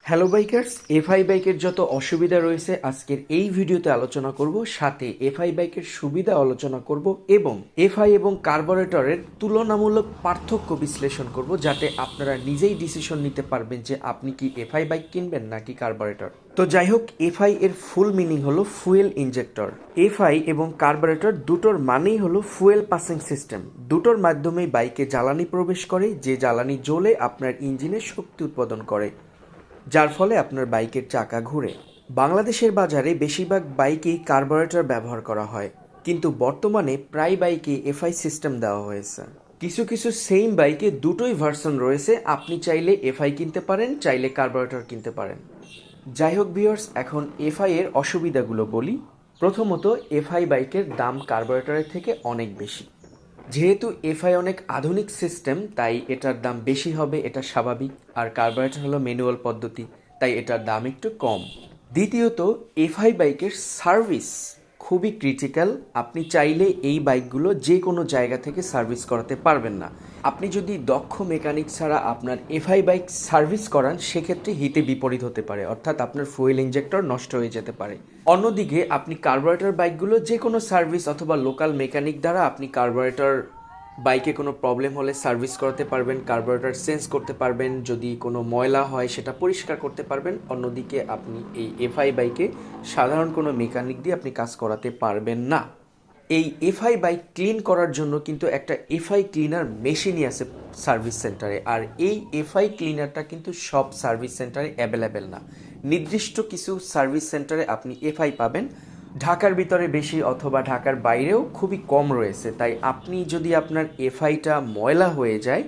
Hello bikers, FI বাইকের যত অসুবিধা রয়েছে আজকের এই ভিডিওতে আলোচনা করব, সাথে এফআই বাইকের সুবিধা আলোচনা করব এবং এফআই এবং কার্বোরেটরের তুলনামূলক পার্থক্য বিশ্লেষণ করব, যাতে আপনারা নিজেই ডিসিশন নিতে পারবেন যে আপনি কি এফআই বাইক কিনবেন নাকি কার্বোরেটর। তো যাই হোক, এফআই এর ফুল মিনিং হলো ফুয়েল ইনজেক্টর। এফআই এবং কার্বোরেটর দুটোর মানেই হলো ফুয়েল পাসিং সিস্টেম। দুটোর মাধ্যমেই বাইকে জ্বালানি প্রবেশ করে, যে জ্বালানি জ্বলে আপনার ইঞ্জিনে শক্তি উৎপাদন করে, যার ফলে আপনার বাইকের চাকা ঘুরে। বাংলাদেশের বাজারে বেশিরভাগ বাইকেই কার্বোরেটর ব্যবহার করা হয়, কিন্তু বর্তমানে প্রায় বাইকে এফআই সিস্টেম দেওয়া হয়েছে। কিছু কিছু সেম বাইকে দুটোই ভার্সন রয়েছে, আপনি চাইলে এফআই কিনতে পারেন, চাইলে কার্বোরেটর কিনতে পারেন। যাই হোক ভিউয়ার্স, এখন এফআই এর অসুবিধাগুলো বলি। প্রথমত, এফআই বাইকের দাম কার্বোরেটরের থেকে অনেক বেশি। যেহেতু এফআই অনেক আধুনিক সিস্টেম, তাই এটার দাম বেশি হবে, এটা স্বাভাবিক। আর কার্বোরেটর হলো ম্যানুয়াল পদ্ধতি, তাই এটার দাম একটু কম। দ্বিতীয়ত, এফআই বাইকের সার্ভিস খুবই ক্রিটিক্যাল। আপনি চাইলে এই বাইকগুলো যে কোনো জায়গা থেকে সার্ভিস করাতে পারবেন না। আপনি যদি দক্ষ মেকানিক ছাড়া আপনার এফআই বাইক সার্ভিস করান, সেক্ষেত্রে হিতে বিপরীত হতে পারে, অর্থাৎ আপনার ফুয়েল ইনজেক্টর নষ্ট হয়ে যেতে পারে। অন্যদিকে আপনি কার্বোরেটর বাইকগুলো যে কোনো সার্ভিস অথবা লোকাল মেকানিক দ্বারা আপনি কার্বোরেটর বাইকে কোনো প্রবলেম হলে সার্ভিস করাতে পারবেন, কার্বোরেটর চেঞ্জ করতে পারবেন, যদি কোনো ময়লা হয় সেটা পরিষ্কার করতে পারবেন। অন্যদিকে আপনি এই এফআই বাইকে সাধারণ কোনো মেকানিক দিয়ে আপনি কাজ করাতে পারবেন না। এই এফআই বাইক ক্লিন করার জন্য কিন্তু একটা এফআই ক্লিনার মেশিনই আছে সার্ভিস সেন্টারে, আর এই এফআই ক্লিনারটা কিন্তু সব সার্ভিস সেন্টারে অ্যাভেলেবেল না। নির্দিষ্ট কিছু সার্ভিস সেন্টারে আপনি এফআই পাবেন, ঢাকার ভিতরে বেশি অথবা ঢাকার বাইরেও খুবই কম রয়েছে। তাই আপনি যদি আপনার এফআইটা ময়লা হয়ে যায়,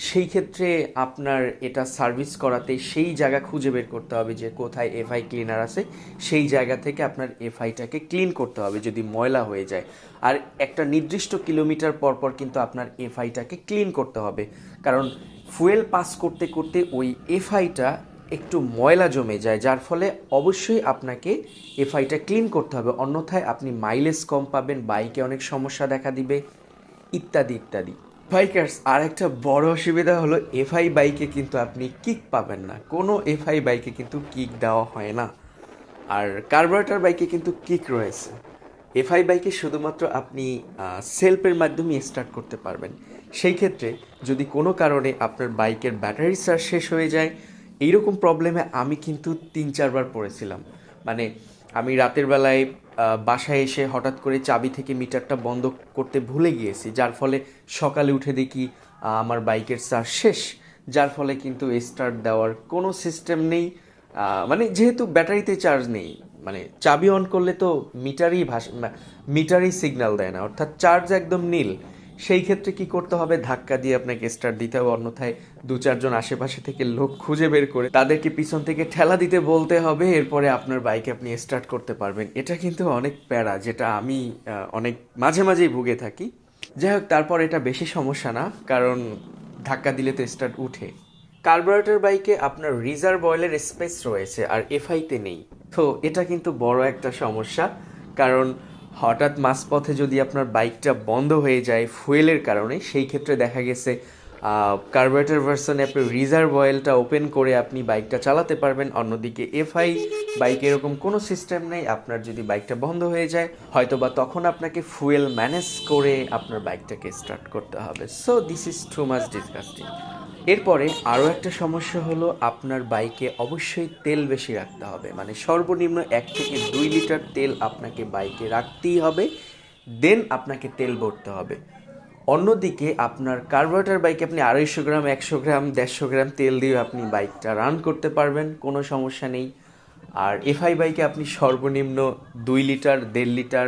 সেই ক্ষেত্রে আপনার এটা সার্ভিস করাতে সেই জায়গা খুঁজে বের করতে হবে যে কোথায় এফআই ক্লিনার আছে, সেই জায়গা থেকে আপনার এফআইটাকে ক্লিন করতে হবে যদি ময়লা হয়ে যায়। আর একটা নির্দিষ্ট কিলোমিটার পর পর কিন্তু আপনার এফআইটাকে ক্লিন করতে হবে, কারণ ফুয়েল পাস করতে করতে ওই এফআইটা একটু ময়লা জমে যায়, যার ফলে অবশ্যই আপনাকে এফআইটা ক্লিন করতে হবে, অন্যথায় আপনি মাইলেজ কম পাবেন, বাইকে অনেক সমস্যা দেখা দিবে, ইত্যাদি ইত্যাদি। বাইকার্স, আর একটা বড় অসুবিধা হলো এফআই বাইকে কিন্তু আপনি কিক পাবেন না। কোনো এফআই বাইকে কিন্তু কিক দেওয়া হয় না। আর কার্বোরেটর বাইকে কিন্তু কিক রয়েছে। এফআই বাইকে শুধুমাত্র আপনি সেলফের মাধ্যমে স্টার্ট করতে পারবেন। সেই ক্ষেত্রে যদি কোনো কারণে আপনার বাইকের ব্যাটারি চার্জ শেষ হয়ে যায়, এইরকম প্রবলেমে আমি কিন্তু 3-4 বার পড়েছিলাম। মানে আমি রাতের বেলায় বাসায় এসে হঠাৎ করে চাবি থেকে মিটারটা বন্ধ করতে ভুলে গিয়েছি, যার ফলে সকালে উঠে দেখি আমার বাইকের চার্জ শেষ, যার ফলে কিন্তু স্টার্ট দেওয়ার কোনো সিস্টেম নেই। মানে যেহেতু ব্যাটারিতে চার্জ নেই, মানে চাবি অন করলে তো মিটারই সিগন্যাল দেয় না, অর্থাৎ চার্জ একদম নীল। সেই ক্ষেত্রে কি করতে হবে, ধাক্কা দিয়ে আপনাকে স্টার্ট দিতে হবে, অন্যথায় 2-4 জন আশেপাশে থেকে লোক খুঁজে বের করে তাদেরকে পিছন থেকে ঠেলা দিতে বলতে হবে, এরপরে আপনার বাইকে আপনি স্টার্ট করতে পারবেন। এটা কিন্তু অনেক প্যারা, যেটা আমি অনেক মাঝে মাঝেই ভুগে থাকি। যাই হোক, তারপর এটা বেশি সমস্যা না, কারণ ধাক্কা দিলে তো স্টার্ট উঠে। কার্বোরেটর বাইকে আপনার রিজার্ভ অয়েলের স্পেস রয়েছে, আর এফআইতে নেই। তো এটা কিন্তু বড় একটা সমস্যা, কারণ হঠাৎ মাঝপথে যদি আপনার বাইকটা বন্ধ হয়ে যায় ফুয়েলের কারণে, সেই ক্ষেত্রে দেখা গেছে কার্বোরেটর ভার্সনে আপনি রিজার্ভ অয়েলটা ওপেন করে আপনি বাইকটা চালাতে পারবেন। অন্যদিকে এফআই বাইকে এরকম কোনো সিস্টেম নেই। আপনার যদি বাইকটা বন্ধ হয়ে যায়, হয়তো বা তখন আপনাকে ফুয়েল ম্যানেজ করে আপনার বাইকটাকে স্টার্ট করতে হবে। So this is too much disgusting. এরপরে আরও একটা সমস্যা হলো, আপনার বাইকে অবশ্যই তেল বেশি রাখতে হবে, মানে সর্বনিম্ন 1 থেকে 2 লিটার তেল আপনাকে বাইকে রাখতেই হবে, দেন আপনাকে তেল ভরতে হবে। অন্যদিকে আপনার কার্বোরেটর বাইকে আপনি 250 গ্রাম, 100 গ্রাম, 150 গ্রাম তেল দিয়ে আপনি বাইকটা রান করতে পারবেন, কোনো সমস্যা নেই। আর এফআই বাইকে আপনি সর্বনিম্ন 2 লিটার, 1.5 লিটার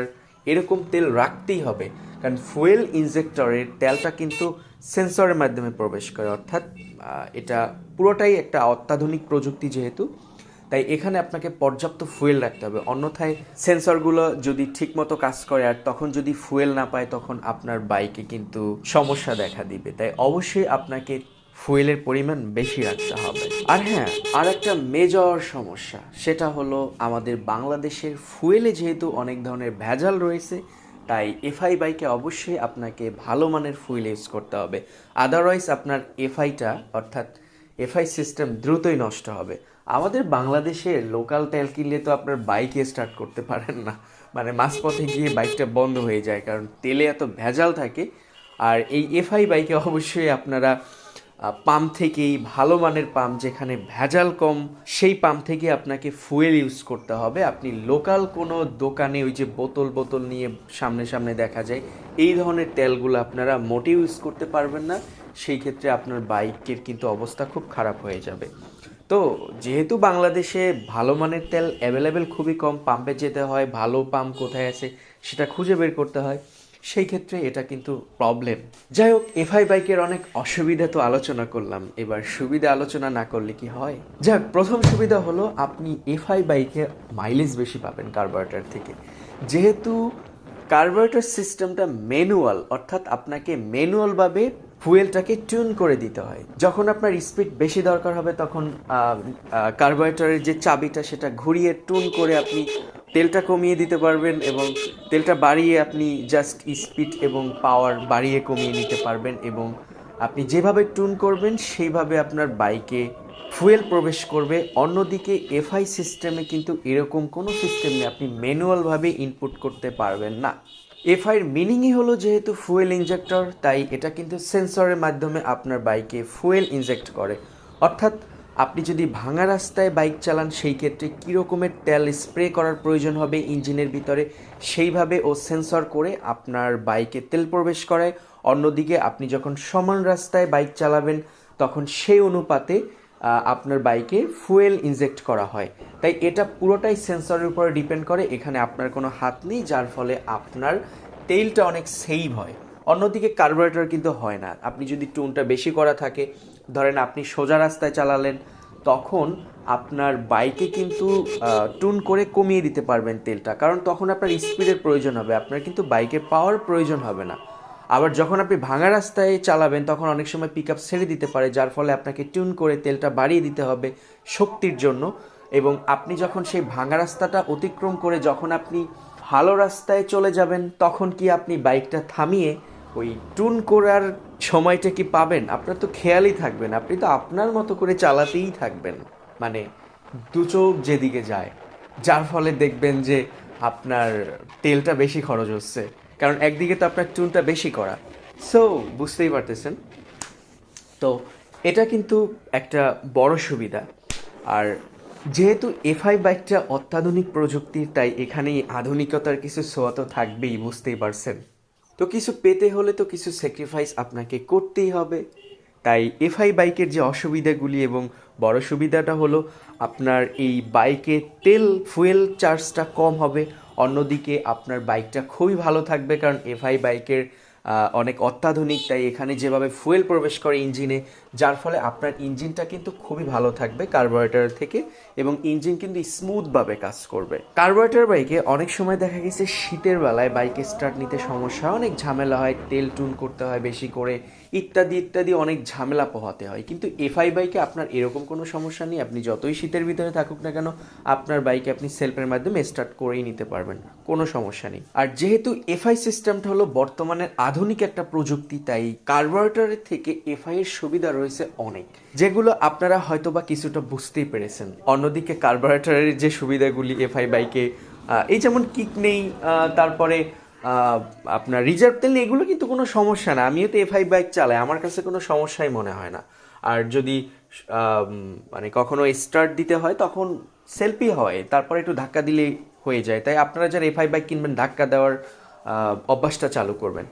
এরকম তেল রাখতেই হবে, কারণ ফুয়েল ইনজেক্টরের তেলটা কিন্তু সেন্সরের মাধ্যমে প্রবেশ করে, অর্থাৎ এটা পুরোটাই একটা অত্যাধুনিক প্রযুক্তি যেহেতু, তাই এখানে আপনাকে পর্যাপ্ত ফুয়েল রাখতে হবে। অন্যথায় সেন্সরগুলো যদি ঠিকমতো কাজ করে আর তখন যদি ফুয়েল না পায়, তখন আপনার বাইকে কিন্তু সমস্যা দেখা দিবে। তাই অবশ্যই আপনাকে ফুয়েলের পরিমাণ বেশি রাখতে হবে। আর হ্যাঁ, আর একটা মেজর সমস্যা, সেটা হলো আমাদের বাংলাদেশের ফুয়েলে যেহেতু অনেক ধরনের ভেজাল রয়েছে, তাই এফআই বাইকে অবশ্যই আপনাকে ভালো মানের ফুয়েল ইউজ করতে হবে, আদারওয়াইজ আপনার এফআইটা অর্থাৎ এফআই সিস্টেম দ্রুতই নষ্ট হবে। আমাদের বাংলাদেশে লোকাল তেল কিনলে তো আপনার বাইকে স্টার্ট করতে পারেন না, মানে মাঝপথে গিয়ে বাইকটা বন্ধ হয়ে যায়, কারণ তেলে এত ভেজাল থাকে। আর এই এফআই বাইকে অবশ্যই আপনারা পাম্প থেকেই, ভালো মানের পাম্প যেখানে ভেজাল কম, সেই পাম্প থেকে আপনাকে ফুয়েল ইউজ করতে হবে। আপনি লোকাল কোনো দোকানে ওই যে বোতল বোতল নিয়ে সামনে সামনে দেখা যায়, এই ধরনের তেলগুলো আপনারা মোটেও ইউজ করতে পারবেন না। সেই ক্ষেত্রে আপনার বাইকের কিন্তু অবস্থা খুব খারাপ হয়ে যাবে। তো যেহেতু বাংলাদেশে ভালো মানের তেল অ্যাভেলেবেল খুবই কম, পাম্পে যেতে হয়, ভালো পাম্প কোথায় আছে সেটা খুঁজে বের করতে হয়, সেই ক্ষেত্রে এটা কিন্তু প্রবলেম। যাই হোক, এফআই বাইকের অনেক অসুবিধা তো আলোচনা করলাম, এবার সুবিধা আলোচনা না করলে কি হয়। যাক, প্রথম সুবিধা হলো আপনি এফআই বাইকে মাইলেজ বেশি পাবেন কার্বোরেটর থেকে। যেহেতু কার্বোরেটর সিস্টেমটা ম্যানুয়াল, অর্থাৎ আপনাকে ম্যানুয়ালভাবে ফুয়েলটাকে টিউন করে দিতে হয়। যখন আপনার স্পিড বেশি দরকার হবে তখন কার্বোরেটরের যে চাবিটা সেটা ঘুরিয়ে টুন করে আপনি তেলটা কমিয়ে দিতে পারবেন, এবং তেলটা বাড়িয়ে আপনি জাস্ট স্পিড এবং পাওয়ার বাড়িয়ে কমিয়ে নিতে পারবেন, এবং আপনি যেভাবে টুন করবেন সেইভাবে আপনার বাইকে ফুয়েল প্রবেশ করবে। অন্যদিকে এফআই সিস্টেমে কিন্তু এরকম কোনো সিস্টেম নেই, আপনি ম্যানুয়ালভাবে ইনপুট করতে পারবেন না। এফআইয়ের মিনিংই হলো যেহেতু ফুয়েল ইনজেক্টর, তাই এটা কিন্তু সেন্সরের মাধ্যমে আপনার বাইকে ফুয়েল ইনজেক্ট করে। অর্থাৎ আপনি যদি ভাঙা রাস্তায় বাইক চালান সেই ক্ষেত্রে কী রকমের তেল স্প্রে করার প্রয়োজন হবে ইঞ্জিনের ভিতরে, সেইভাবে ও সেন্সর করে আপনার বাইকে তেল প্রবেশ করায়। অন্যদিকে আপনি যখন সমান রাস্তায় বাইক চালাবেন তখন সেই অনুপাতে আপনার বাইকে ফুয়েল ইনজেক্ট করা হয়। তাই এটা পুরোটাই সেন্সরের উপরে ডিপেন্ড করে, এখানে আপনার কোনো হাত নেই, যার ফলে আপনার তেলটা অনেক সেভ হয়। অন্যদিকে কার্বোরেটর কিন্তু হয় না। আপনি যদি টুনটা বেশি করা থাকে, ধরেন আপনি সোজা রাস্তায় চালালেন, তখন আপনার বাইকে কিন্তু টুন করে কমিয়ে দিতে পারবেন তেলটা, কারণ তখন আপনার স্পিডের প্রয়োজন হবে, আপনার কিন্তু বাইকের পাওয়ার প্রয়োজন হবে না। আবার যখন আপনি ভাঙা রাস্তায় চালাবেন তখন অনেক সময় পিক আপ ছেড়ে দিতে পারে, যার ফলে আপনাকে টিউন করে তেলটা বাড়িয়ে দিতে হবে শক্তির জন্য। এবং আপনি যখন সেই ভাঙা রাস্তাটা অতিক্রম করে যখন আপনি ভালো রাস্তায় চলে যাবেন, তখন কি আপনি বাইকটা থামিয়ে ওই টুন করার সময়টা কি পাবেন? আপনার তো খেয়ালই থাকবেন, আপনি তো আপনার মতো করে চালাতেই থাকবেন, মানে দু চোখ যেদিকে যায়, যার ফলে দেখবেন যে আপনার তেলটা বেশি খরচ হচ্ছে, কারণ একদিকে তো আপনার টুনটা বেশি করা। সো বুঝতেই পারতেছেন, তো এটা কিন্তু একটা বড় সুবিধা। আর যেহেতু এফআই বাইকটা অত্যাধুনিক প্রযুক্তির, তাই এখানেই আধুনিকতার কিছু ছোঁয়া তো থাকবেই, বুঝতেই পারছেন। তো কিছু পেতে হলে তো কিছু স্যাক্রিফাইস আপনাকে করতেই হবে। তাই এফআই বাইকের যে অসুবিধাগুলি এবং বড় সুবিধাটা হলো আপনার এই বাইকে ফুয়েল চার্জটা কম হবে। অন্যদিকে আপনার বাইকটা খুবই ভালো থাকবে, কারণ এফআই বাইকের অনেক অত্যাধুনিক, তাই এখানে যেভাবে ফুয়েল প্রবেশ করে ইঞ্জিনে, যার ফলে আপনার ইঞ্জিনটা কিন্তু খুবই ভালো থাকবে কার্বোরেটর থেকে, এবং ইঞ্জিন কিন্তু স্মুথভাবে কাজ করবে। কার্বোরেটর বাইকে অনেক সময় দেখা গেছে শীতের বেলায় বাইকে স্টার্ট নিতে সমস্যা, অনেক ঝামেলা হয়, তেল টুন করতে হয় বেশি করে, ইত্যাদি ইত্যাদি অনেক ঝামেলা পোহাতে হয়। কিন্তু এফআই বাইকে আপনার এরকম কোনো সমস্যা নেই, আপনি যতই শীতের ভিতরে থাকুক না কেন আপনার বাইকে আপনি সেলফের মাধ্যমে স্টার্ট করেই নিতে পারবেন, কোনো সমস্যা নেই। আর যেহেতু এফআই সিস্টেমটা হলো বর্তমানের আধুনিক একটা প্রযুক্তি, তাই কার্বোরেটরের থেকে এফআই এর সুবিধা রয়েছে অনেক, যেগুলো আপনারা হয়তো বা কিছুটা বুঝতেই পেরেছেন। অন্যদিকে কার্বোরেটরের যে সুবিধাগুলি এফআই বাইকে, এই যেমন কিক নেই, তারপরে আপনার রিজার্ভ তেল নেই, এগুলো কিন্তু কোনো সমস্যা না। আমিও তো এফআই বাইক চালাই, আমার কাছে কোনো সমস্যাই মনে হয় না। আর যদি মানে কখনো স্টার্ট দিতে হয় তখন সেলফি হয়, তারপরে একটু ধাক্কা দিলেই হয়ে যায়। তাই আপনারা যারা এফআই বাইক কিনবেন ধাক্কা দেওয়ার অভ্যাসটা চালু করবেন।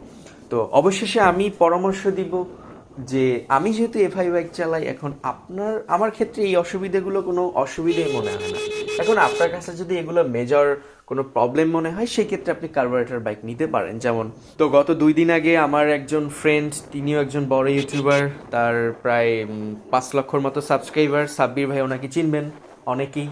তো অবশেষে আমি পরামর্শ দিব যে আমি যেহেতু এফআই বাইক চালাই, এখন আমার ক্ষেত্রে এই অসুবিধাগুলো কোনো অসুবিধাই মনে হয় না। এখন আপনার কাছে যদি এগুলো মেজর কোনো প্রবলেম মনে হয়, সেই ক্ষেত্রে আপনি কার্বোরেটর বাইক নিতে পারেন। যেমন তো গত 2 দিন আগে আমার একজন ফ্রেন্ড, তিনিও একজন বড় ইউটিউবার, তার প্রায় 5 লক্ষর মতো সাবস্ক্রাইবার, সাব্বির ভাই, ওনাকে চিনবেন অনেকেই,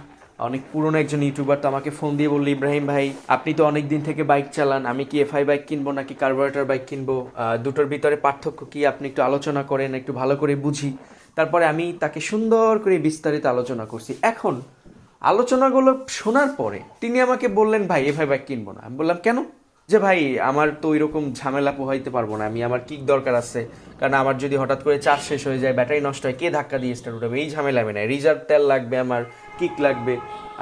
অনেক পুরনো একজন ইউটিউবার। তো আমাকে ফোন দিয়ে বললো, ইব্রাহিম ভাই আপনি তো অনেক দিন থেকে বাইক চালান, আমি কি এফআই বাইক কিনবো নাকি কার্বোরেটর বাইক কিনবো, দুটোর ভিতরে পার্থক্য কি আপনি একটু আলোচনা করেন, একটু ভালো করে বুঝি। তারপরে আমি তাকে সুন্দর করে বিস্তারিত আলোচনা করছি। এখন আলোচনাগুলো শোনার পরে তিনি আমাকে বললেন, ভাই এফআই বাইক কিনবো না। আমি বললাম কেন? যে ভাই আমার তো ওইরকম ঝামেলা পোহাইতে পারবো না, আমি আমার কিক দরকার আছে, কারণ আমার যদি হঠাৎ করে চার্জ শেষ হয়ে যায়, ব্যাটারি নষ্ট হয়, কে ধাক্কা দিয়ে স্টার্ট উঠাবে, এই ঝামেলা আমি নাই। রিজার্ভ তেল লাগবে আমার, কিক লাগবে,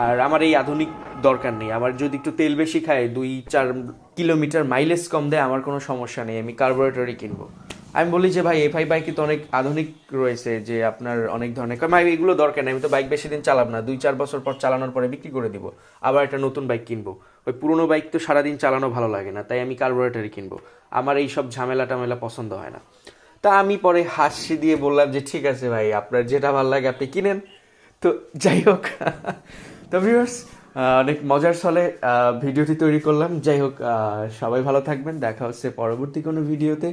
আর আমার এই আধুনিক দরকার নেই। আমার যদি একটু তেল বেশি খায়, 2-4 কিলোমিটার মাইলেজ কম দেয়, আমার কোনো সমস্যা নেই, আমি কার্বোরেটরই কিনবো। আমি বলি যে ভাই এফআই বাইকে তো অনেক আধুনিক রয়েছে, যে আপনার অনেক ধরনের, ভাই এগুলো দরকার নেই, আমি তো বাইক বেশি দিন চালাব না, 2-4 বছর পর চালানোর পরে বিক্রি করে দিব, আবার একটা নতুন বাইক কিনবো। ওই পুরোনো বাইক তো সারাদিন চালানো ভালো লাগে না, তাই আমি কার্বোরেটরই কিনবো। আমার এই সব ঝামেলা টামেলা পছন্দ হয় না। তা আমি পরে হাসি দিয়ে বললাম যে ঠিক আছে ভাই, আপনার যেটা ভালো লাগে আপনি কিনেন। তো যাই হোক, তো ভিউয়ার্স, অনেক মজার ছলে ভিডিওটি তৈরি করলাম। যাই হোক, সবাই ভালো থাকবেন, দেখা হচ্ছে পরবর্তী কোনো ভিডিওতে।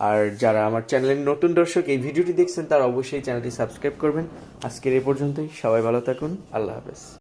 আর যারা আমার চ্যানেলের নতুন দর্শক, এই ভিডিওটি দেখছেন, তারা অবশ্যই চ্যানেলটি সাবস্ক্রাইব করবেন। আজকের এই পর্যন্তই, সবাই ভালো থাকুন, আল্লাহ হাফেজ।